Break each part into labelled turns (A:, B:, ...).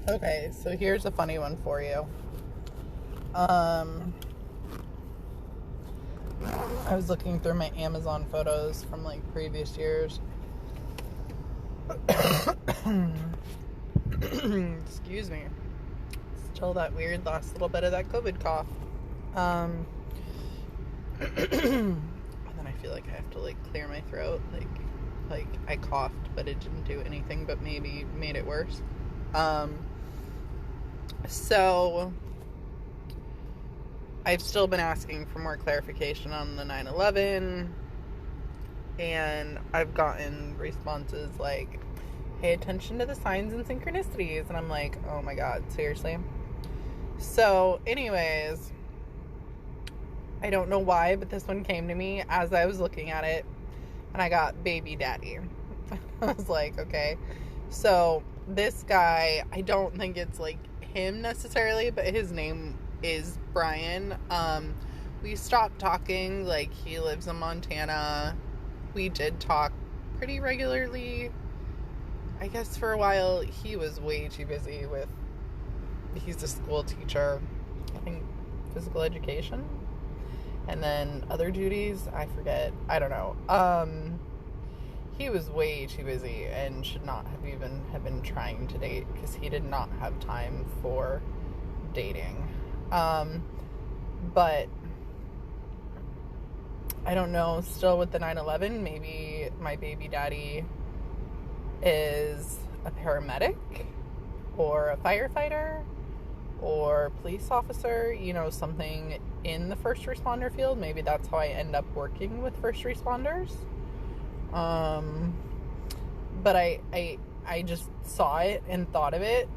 A: Okay, so here's a funny one for you. I was looking through my Amazon photos from like previous years. Excuse me. Still that weird last little bit of that COVID cough. And then I feel like I have to like clear my throat. Like I coughed, but it didn't do anything but maybe made it worse. So I've still been asking for more clarification on the 9/11, and I've gotten responses like, pay attention to the signs and synchronicities, and I'm like, oh my god, seriously? So anyways, I don't know why, but this one came to me as I was looking at it, and I got baby daddy. I was like, okay. So this guy, I don't think it's like him necessarily, but his name is Brian. We stopped talking. Like, he lives in Montana. We did talk pretty regularly. I guess for a while he was way too busy with, he's a school teacher, I think physical education, and then other duties, I forget, I don't know. He was way too busy and should not have even have been trying to date, because he did not have time for dating. But I don't know, still with the 9/11, maybe my baby daddy is a paramedic or a firefighter or police officer, you know, something in the first responder field. Maybe that's how I end up working with first responders. But I just saw it and thought of it.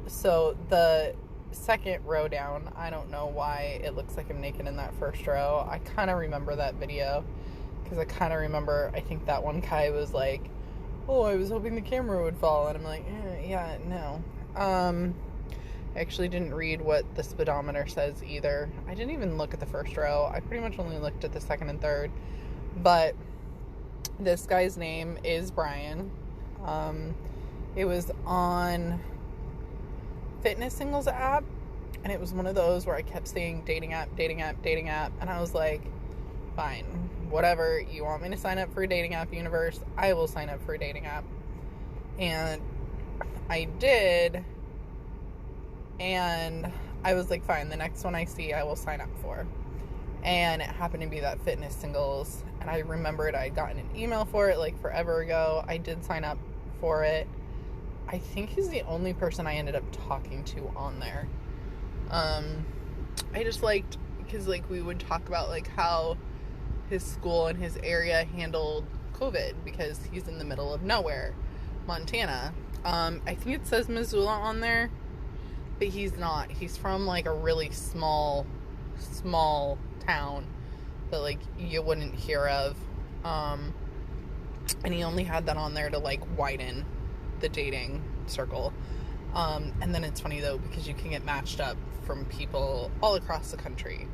A: So the second row down, I don't know why it looks like I'm naked in that first row. I kind of remember that video, because I kind of remember, I think that one guy was like, oh, I was hoping the camera would fall, and I'm like, yeah, no. I actually didn't read what the speedometer says either. I didn't even look at the first row. I pretty much only looked at the second and third. But this guy's name is Brian. It was on Fitness Singles app, and it was one of those where I kept saying dating app, and I was like, fine, whatever, you want me to sign up for a dating app universe, I will sign up for a dating app. And I did, and I was like, fine, the next one I see I will sign up for. And it happened to be that Fitness Singles, and I remembered I had gotten an email for it like forever ago. I did sign up for it. I think he's the only person I ended up talking to on there. I just liked, because like we would talk about like how his school and his area handled COVID, because he's in the middle of nowhere, Montana. I think it says Missoula on there, but he's not. He's from like a really small town that like you wouldn't hear of. And he only had that on there to like widen the dating circle. And then it's funny though, because you can get matched up from people all across the country.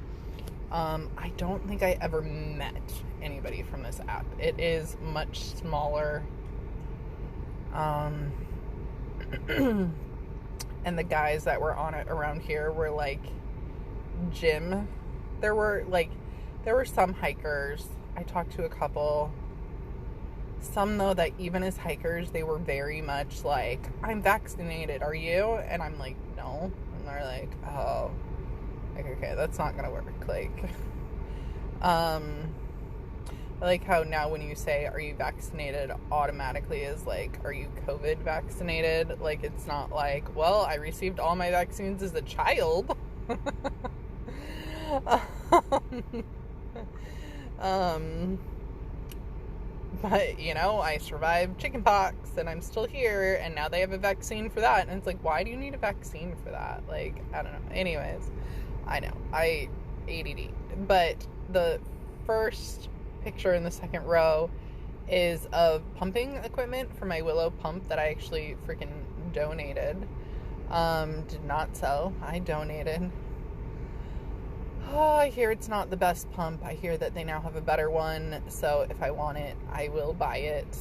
A: I don't think I ever met anybody from this app. It is much smaller. And the guys that were on it around here were like gym. There were some hikers. I talked to a couple. Some, though, that even as hikers, they were very much like, I'm vaccinated, are you? And I'm like, no. And they're like, oh, like, okay, that's not gonna work. Like, I like how now when you say, are you vaccinated, automatically is like, are you COVID vaccinated? Like, it's not like, well, I received all my vaccines as a child. But, you know, I survived chickenpox and I'm still here, and now they have a vaccine for that. And it's like, why do you need a vaccine for that? Like, I don't know. Anyways, I know. I ADD. But the first picture in the second row is of pumping equipment for my Willow pump that I actually freaking donated. Did not sell. I donated. Oh, I hear it's not the best pump. I hear that they now have a better one. So if I want it, I will buy it.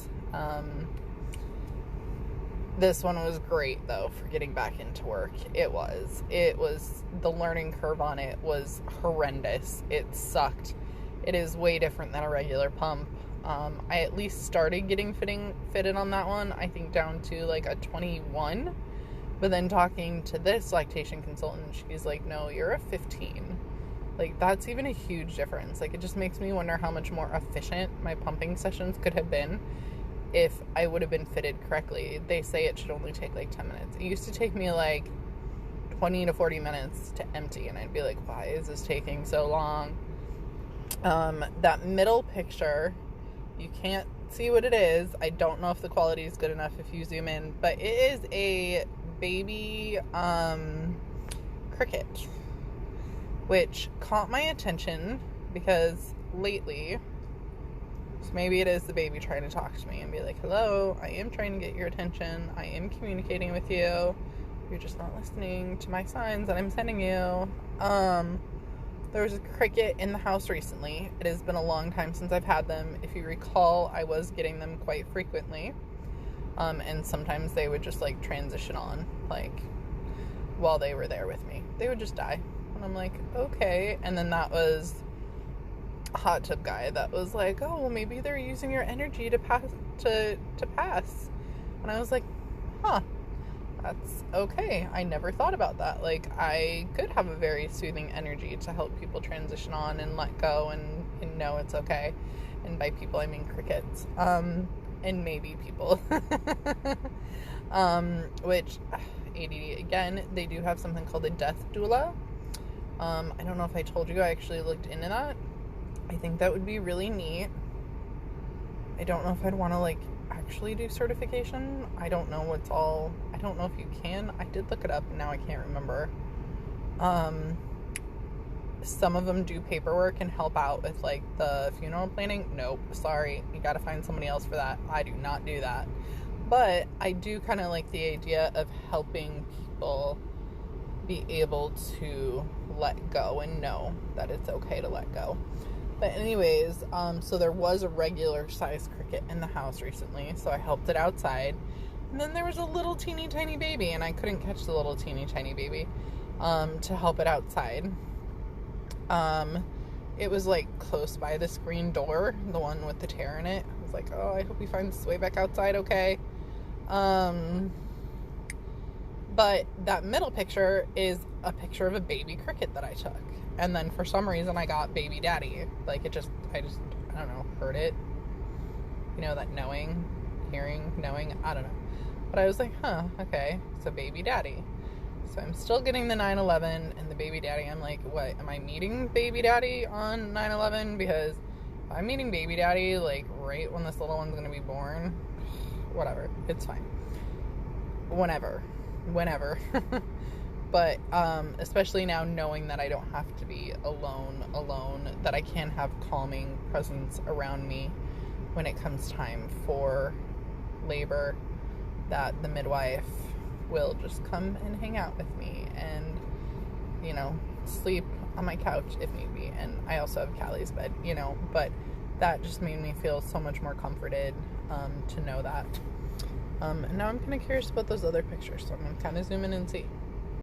A: This one was great, though, for getting back into work. It was. The learning curve on it was horrendous. It sucked. It is way different than a regular pump. I at least started getting fitted on that one, I think down to like a 21. But then talking to this lactation consultant, she's like, no, you're a 15. Like, that's even a huge difference. Like, it just makes me wonder how much more efficient my pumping sessions could have been if I would have been fitted correctly. They say it should only take like 10 minutes. It used to take me like 20 to 40 minutes to empty, and I'd be like, why is this taking so long? That middle picture, you can't see what it is. I don't know if the quality is good enough if you zoom in, but it is a baby cricket, which caught my attention because lately, so maybe it is the baby trying to talk to me and be like, hello, I am trying to get your attention. I am communicating with you. You're just not listening to my signs that I'm sending you. There was a cricket in the house recently. It has been a long time since I've had them. If you recall, I was getting them quite frequently. And sometimes they would just like transition on, like while they were there with me. They would just die. And I'm like, okay. And then that was a hot tub guy that was like, oh, well, maybe they're using your energy to pass. And I was like, huh, that's okay. I never thought about that. Like, I could have a very soothing energy to help people transition on and let go and know it's okay. And by people, I mean crickets. And maybe people. Which, ADD, again, they do have something called a death doula. I don't know if I told you, I actually looked into that. I think that would be really neat. I don't know if I'd want to, like, actually do certification. I don't know I don't know if you can. I did look it up, and now I can't remember. Some of them do paperwork and help out with, like, the funeral planning. Nope, sorry. You gotta find somebody else for that. I do not do that. But I do kind of like the idea of helping people be able to let go and know that it's okay to let go. But anyways, so there was a regular size cricket in the house recently, so I helped it outside. And then there was a little teeny tiny baby, and I couldn't catch the little teeny tiny baby to help it outside. It was like close by the screen door, the one with the tear in it. I was like, oh, I hope he finds his way back outside okay. But that middle picture is a picture of a baby cricket that I took. And then for some reason I got baby daddy. Like I don't know, heard it. You know, that knowing, hearing, knowing, I don't know. But I was like, huh, okay, so baby daddy. So I'm still getting the 9/11 and the baby daddy. I'm like, what, am I meeting baby daddy on 9/11? Because if I'm meeting baby daddy, like, right when this little one's gonna be born, whatever, it's fine. Whenever. But, especially now knowing that I don't have to be alone, that I can have calming presence around me when it comes time for labor, that the midwife will just come and hang out with me and, you know, sleep on my couch if need be. And I also have Callie's bed, you know, but that just made me feel so much more comforted, to know that. And now I'm kind of curious about those other pictures, so I'm going to kind of zoom in and see.